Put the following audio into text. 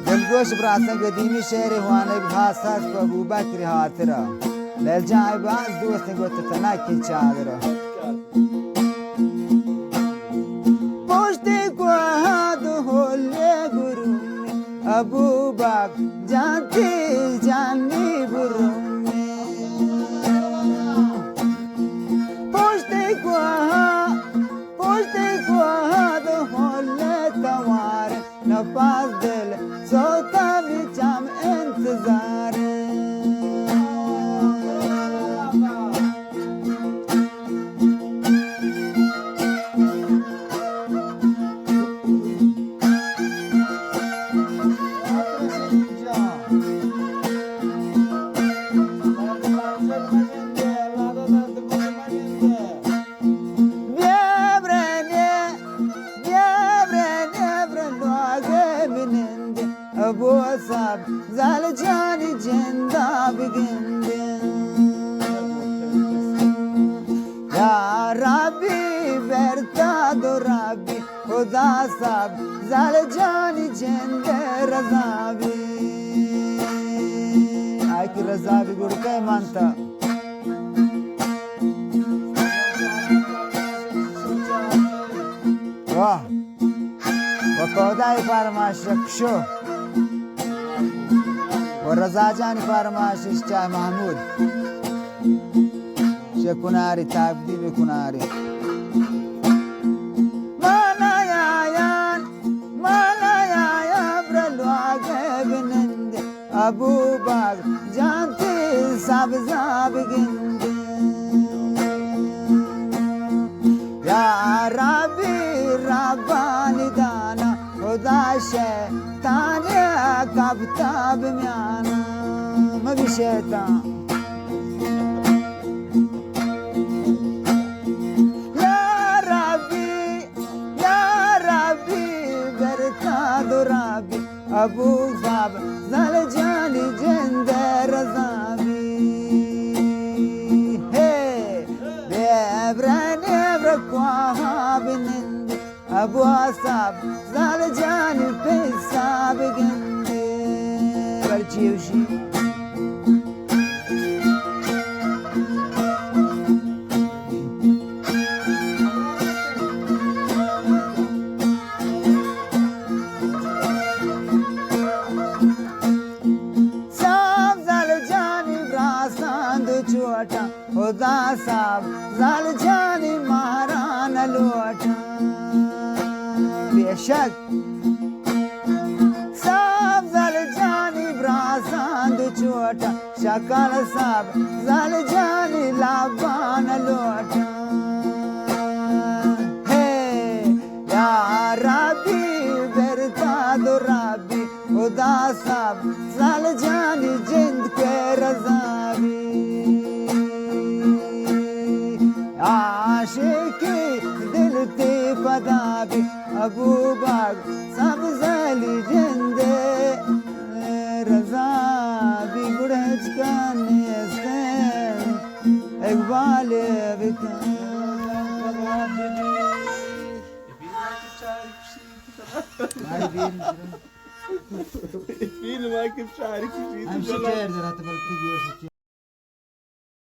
دلگوش براسن قدیمی شعر هوانه بخاصات کو ابو بکر هاترا للجاي باز دوست قلت تناكي چادرا پشتی کو هادو هولی گرومی ابو بکر جانتی جانی برومی پشتی کو هادو هولی توار نفاس دل सोता बिचाम इंतजार ابو صاب زال جاني جندا بقندن يا ربي برتاد ربي خدا صاب زال جاني جندا رزابي اكي رزابي قرقه مانتا واه وقوداي فرماشك شو والرضا جاني فرماش اشتاي محمود شكوناري تابدي بكوناري مانا يا برلو عقبنند ابو بكر جانتي ساب زابقند يا ربي رباني دانا خدا شيطاني كبتاب ميانا ما في شيطان يا ربي برتاد ربي ابو صاب زال جاني جندر زابي هي بيبراني بركوها بنند ابو صاب زال جاني بيساب قندي برجيوشي صاب زال جاني براسان دو چوٹا خدا صاب زال جاني مہران لوٹا बेशक साब जल जानी ब्रासांद छोटा शकल साब जल जानी लाबान लोटा हे या रबी बेरता दो रबी खुदा साब जल जानी जिंद के रजावी आशिकी दिल ते पदावी ابو بكر صاب زالي جنده رضا بيقولج كان يستن اقبال بكن فين ما كنت عارف شيء امشي كير زرات بلتي